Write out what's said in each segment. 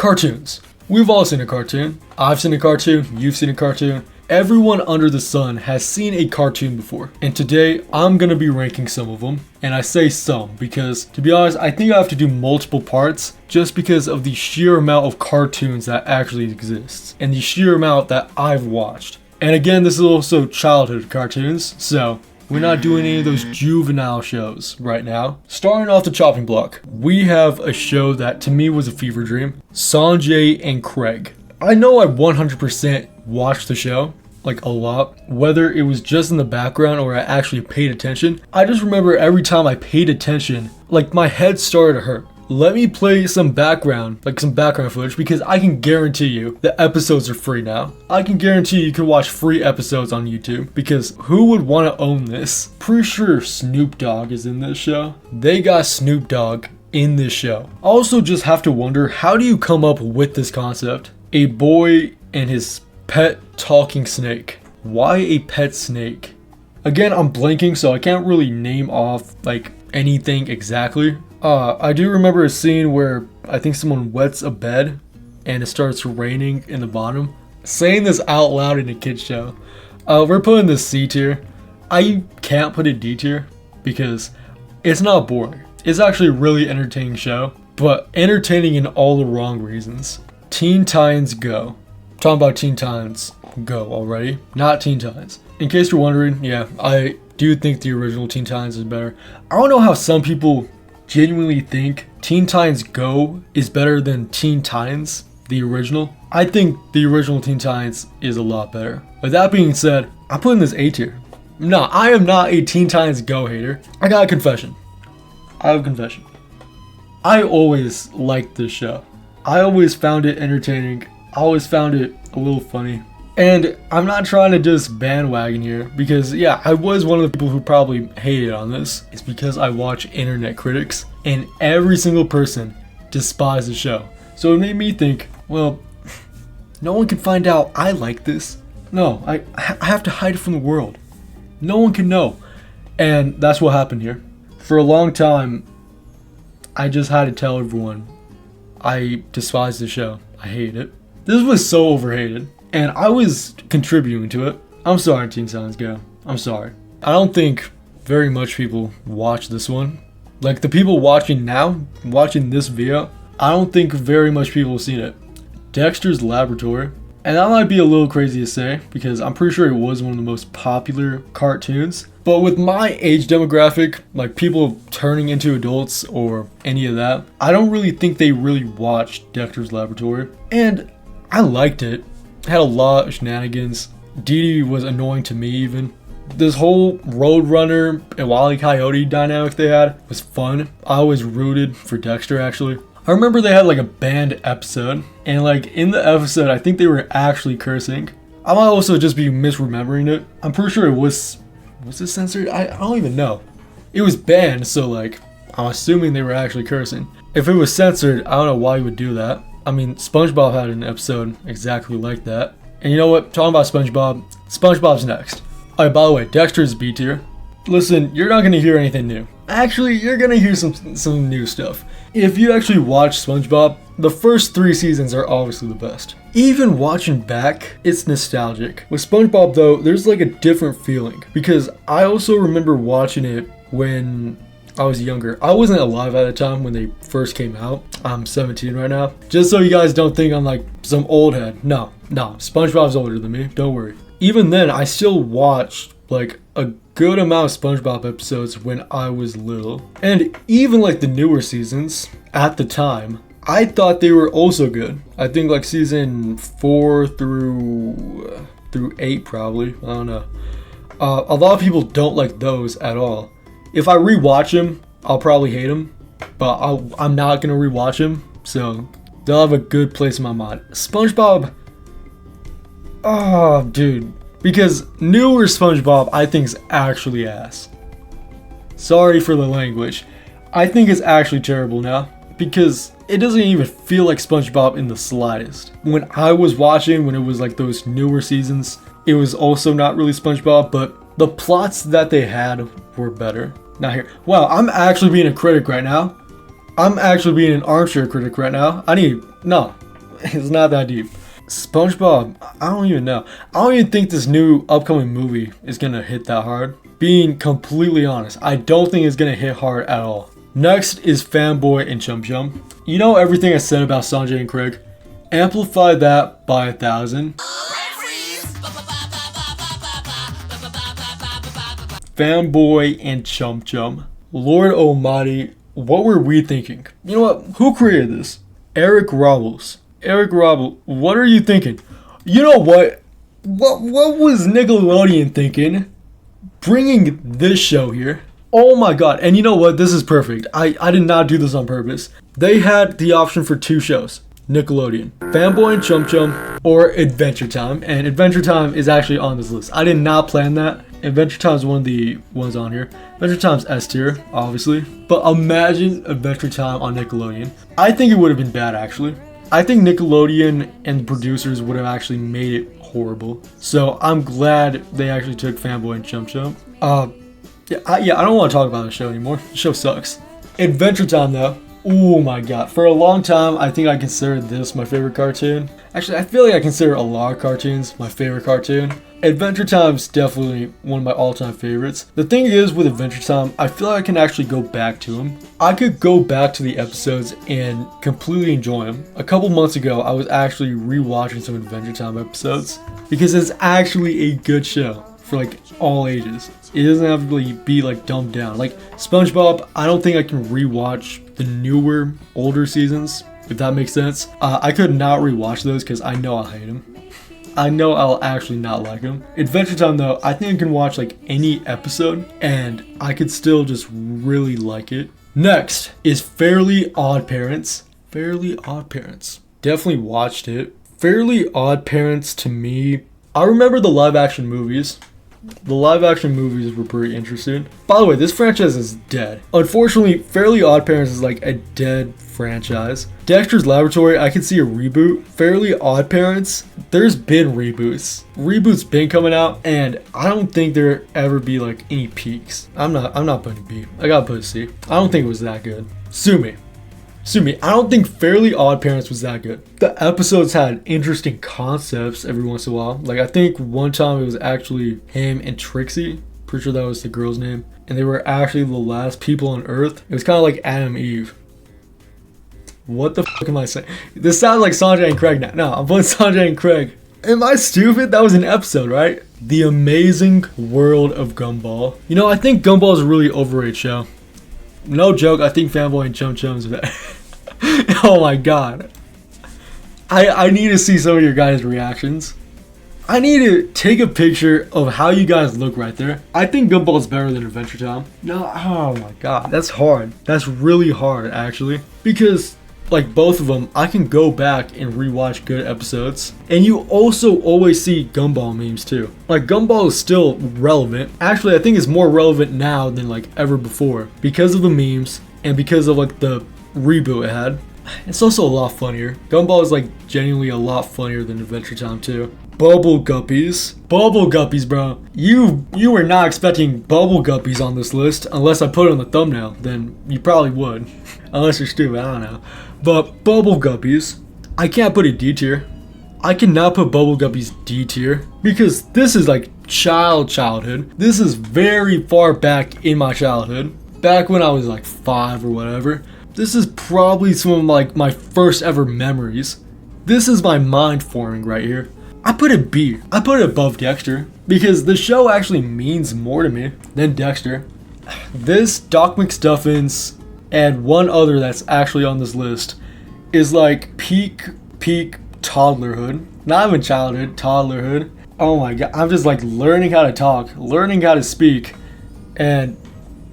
Cartoons. We've all seen a cartoon. I've seen a cartoon, you've seen a cartoon. Everyone under the sun has seen a cartoon before. And today, I'm gonna be ranking some of them. And I say some because, to be honest, I think I have to do multiple parts just because of the sheer amount of cartoons that actually exists. And the sheer amount that I've watched. And again, this is also childhood cartoons, so we're not doing any of those juvenile shows right now. Starting off the chopping block, we have a show that to me was a fever dream, Sanjay and Craig. I know I 100% watched the show, like a lot, whether it was just in the background or I actually paid attention. I just remember every time I paid attention, like my head started to hurt. Let me play some background footage because I can guarantee you the episodes are free now. I can guarantee you can watch free episodes on YouTube because who would want to own this? Pretty sure Snoop Dogg is in this show. They got Snoop Dogg in this show. I also just have to wonder, how do you come up with this concept? A boy and his pet talking snake. Why a pet snake? Again, I'm blanking, so I can't really name off like anything exactly. I do remember a scene where I think someone wets a bed and it starts raining in the bottom. Saying this out loud in a kid's show. We're putting this C tier. I can't put it D tier because it's not boring. It's actually a really entertaining show, but entertaining in all the wrong reasons. Teen Titans Go. Talking about Teen Titans Go already, not Teen Titans. In case you're wondering, yeah, I do think the original Teen Titans is better. I don't know how some people genuinely think Teen Titans Go is better than Teen Titans, the original. I think the original Teen Titans is a lot better. With that being said, I'm putting this A tier. No, I am not a Teen Titans Go hater. I got a confession. I have a confession. I always liked this show. I always found it entertaining. I always found it a little funny. And I'm not trying to just bandwagon here because yeah, I was one of the people who probably hated on this. It's because I watch internet critics and every single person despised the show. So it made me think, well, no one can find out I like this. No, I have to hide it from the world. No one can know. And that's what happened here. For a long time, I just had to tell everyone I despise the show. I hate it. This was so overhated. And I was contributing to it. I'm sorry, Teen Titans Go. I'm sorry. I don't think very much people watch this one. Like the people watching now, watching this video, I don't think very much people have seen it. Dexter's Laboratory. And that might be a little crazy to say because I'm pretty sure it was one of the most popular cartoons. But with my age demographic, like people turning into adults or any of that, I don't really think they really watched Dexter's Laboratory. And I liked it. Had a lot of shenanigans. Dee Dee was annoying to me even. This whole Roadrunner and Wile E. Coyote dynamic they had was fun. I always rooted for Dexter actually. I remember they had like a banned episode and like in the episode I think they were actually cursing. I might also just be misremembering it. I'm pretty sure it was it censored? I don't even know. It was banned, so like I'm assuming they were actually cursing. If it was censored, I don't know why you would do that. I mean, SpongeBob had an episode exactly like that. And you know what? Talking about SpongeBob, SpongeBob's next. Alright, by the way, Dexter's B tier. Listen, you're not going to hear anything new. Actually, you're going to hear some new stuff. If you actually watch SpongeBob, the first 3 seasons are obviously the best. Even watching back, it's nostalgic. With SpongeBob though, there's like a different feeling. Because I also remember watching it when I was younger. I wasn't alive at the time when they first came out. I'm 17 right now. Just so you guys don't think I'm like some old head. No, SpongeBob's older than me. Don't worry. Even then, I still watched like a good amount of SpongeBob episodes when I was little. And even like the newer seasons at the time, I thought they were also good. I think like season 4 through 8 probably. I don't know. A lot of people don't like those at all. If I rewatch him, I'll probably hate him, but I'm not gonna rewatch him, so they'll have a good place in my mind. SpongeBob, oh dude, because newer SpongeBob I think is actually ass. Sorry for the language. I think it's actually terrible now because it doesn't even feel like SpongeBob in the slightest. When I was watching, when it was like those newer seasons, it was also not really SpongeBob, but the plots that they had were better. Now here, wow, I'm actually being a critic right now. I'm actually being an armchair critic right now. No, It's not that deep. SpongeBob, I don't even know. I don't even think this new upcoming movie is gonna hit that hard. Being completely honest, I don't think it's gonna hit hard at all. Next is Fanboy and Chum Chum. You know everything I said about Sanjay and Craig? Amplify that by 1,000. Fanboy and Chum Chum. Lord Almighty, what were we thinking? You know what? Who created this? Eric Robles. Eric Robles, what are you thinking? You know what? What was Nickelodeon thinking? Bringing this show here. Oh my god. And you know what? This is perfect. I did not do this on purpose. They had the option for 2 shows. Nickelodeon. Fanboy and Chum Chum or Adventure Time. And Adventure Time is actually on this list. I did not plan that. Adventure Time is one of the ones on here. Adventure Time's S tier, obviously. But imagine Adventure Time on Nickelodeon. I think it would have been bad, actually. I think Nickelodeon and the producers would have actually made it horrible. So I'm glad they actually took Fanboy and Chum Chum. I don't want to talk about the show anymore. The show sucks. Adventure Time, though. Oh my god. For a long time, I think I considered this my favorite cartoon. Actually, I feel like I consider a lot of cartoons my favorite cartoon. Adventure Time's definitely one of my all-time favorites. The thing is with Adventure Time, I feel like I can actually go back to them. I could go back to the episodes and completely enjoy them. A couple months ago, I was actually rewatching some Adventure Time episodes because it's actually a good show for like all ages. It doesn't have to really be like dumbed down. Like SpongeBob, I don't think I can rewatch the newer, older seasons, if that makes sense. I could not rewatch those because I know I'll hate them. I know I'll actually not like them. Adventure Time though, I think I can watch like any episode and I could still just really like it. Next is Fairly Odd Parents. Fairly Odd Parents. Definitely watched it. Fairly Odd Parents to me, I remember the live action movies. The live action movies were pretty interesting. By the way, this franchise is dead. Unfortunately, Fairly Odd Parents is like a dead franchise. Dexter's Laboratory, I can see a reboot. Fairly Odd Parents, there's been reboots. Reboots been coming out, and I don't think there ever be like any peaks. I'm not putting B. I gotta put a C. I don't think it was that good. Sue me. I don't think Fairly Odd Parents was that good. The episodes had interesting concepts every once in a while. Like I think one time it was actually him and Trixie. Pretty sure that was the girl's name. And they were actually the last people on Earth. It was kind of like Adam and Eve. What the fuck am I saying? This sounds like Sanjay and Craig now. No, I'm putting Sanjay and Craig. Am I stupid? That was an episode, right? The Amazing World of Gumball. You know, I think Gumball is a really overrated show. No joke, I think Fanboy and Chum Chum's better. Oh my god. I need to see some of your guys' reactions. I need to take a picture of how you guys look right there. I think Gumball's better than Adventure Time. No, oh my god. That's hard. That's really hard, actually. Because, like both of them, I can go back and rewatch good episodes. And you also always see Gumball memes too. Like Gumball is still relevant. Actually, I think it's more relevant now than like ever before. Because of the memes and because of like the reboot it had. It's also a lot funnier. Gumball is like genuinely a lot funnier than Adventure Time too. Bubble Guppies. Bubble Guppies, bro. You were not expecting Bubble Guppies on this list unless I put it on the thumbnail. Then you probably would. Unless you're stupid, I don't know. But Bubble Guppies, I can't put it D tier. I cannot put Bubble Guppies D tier because this is like childhood. This is very far back in my childhood. Back when I was like 5 or whatever. This is probably some of like my first ever memories. This is my mind forming right here. I put it B. I put it above Dexter because the show actually means more to me than Dexter. This, Doc McStuffins, and one other that's actually on this list is like peak toddlerhood. Not even childhood, toddlerhood. Oh my god, I'm just like learning how to talk, learning how to speak, and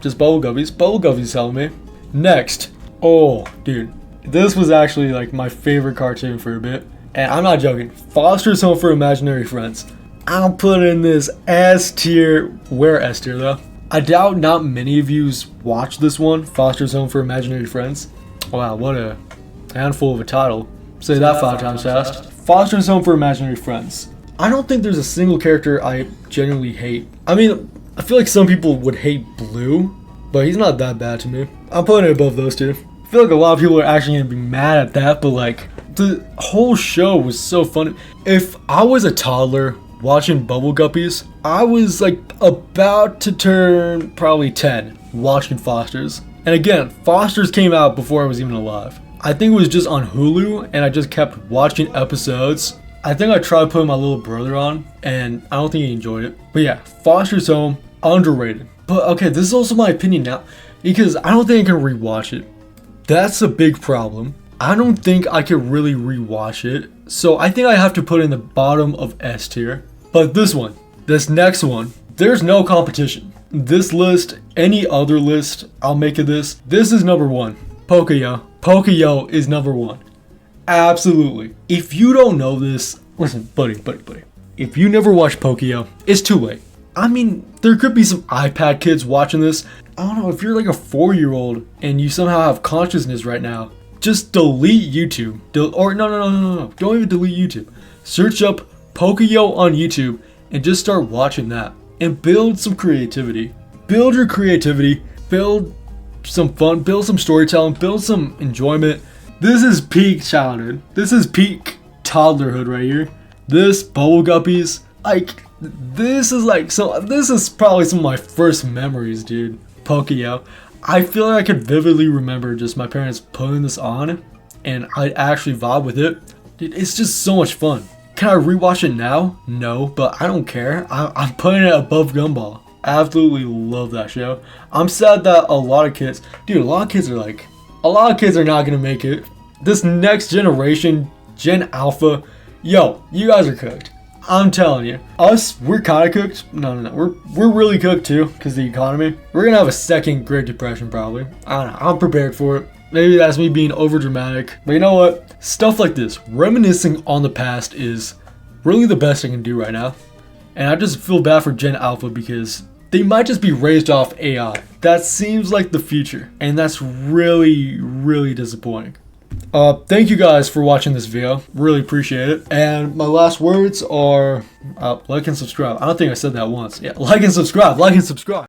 just Bubble Guppies. Bubble Guppies telling me. Next. Oh, dude. This was actually like my favorite cartoon for a bit. And I'm not joking. Foster's Home for Imaginary Friends. I'm putting this S tier. Where S tier though? I doubt not many of you watched this one. Foster's Home for Imaginary Friends. Wow, what a handful of a title. Say that 5 times fast. Foster's Home for Imaginary Friends. I don't think there's a single character I genuinely hate. I mean, I feel like some people would hate Blue, but he's not that bad to me. I'm putting it above those two. feel like a lot of people are actually gonna be mad at that, but like the whole show was so funny. If I was a toddler watching Bubble Guppies, I was like about to turn probably 10 watching Foster's. And again, Foster's came out before I was even alive. I think it was just on Hulu, and I just kept watching episodes. I think I tried putting my little brother on, and I don't think he enjoyed it. But yeah, Foster's Home, underrated. But okay, this is also my opinion now, because I don't think I can rewatch it. That's a big problem. I don't think I could really rewatch it, so I think I have to put it in the bottom of S tier. But this next one, there's no competition. This list, any other list, I'll make it this. This is number one. Pocoyo. Pocoyo is number one. Absolutely. If you don't know this, listen, buddy. If you never watched Pocoyo, it's too late. I mean, there could be some iPad kids watching this. I don't know, if you're like a 4-year-old and you somehow have consciousness right now, just delete YouTube. No. Don't even delete YouTube. Search up Pocoyo on YouTube and just start watching that. And build some creativity. Build your creativity. Build some fun. Build some storytelling. Build some enjoyment. This is peak childhood. This is peak toddlerhood right here. This Bubble Guppies, like, this is probably some of my first memories, dude. Pocoyo. I feel like I could vividly remember just my parents putting this on, and I'd actually vibe with it. Dude, it's just so much fun. Can I rewatch it now? No, but I don't care. I'm putting it above Gumball. Absolutely love that show. I'm sad that a lot of kids are not gonna make it. This next generation, Gen Alpha, yo, you guys are cooked. I'm telling you. Us, we're kind of cooked. No. We're really cooked too, because the economy. We're gonna have a second Great Depression probably. I don't know. I'm prepared for it. Maybe that's me being over dramatic. But you know what? Stuff like this, reminiscing on the past, is really the best I can do right now. And I just feel bad for Gen Alpha because they might just be raised off AI. That seems like the future. And that's really, really disappointing. Thank you guys for watching this video. Really appreciate it. And my last words are like and subscribe. I don't think I said that once. Yeah, like and subscribe. Like and subscribe.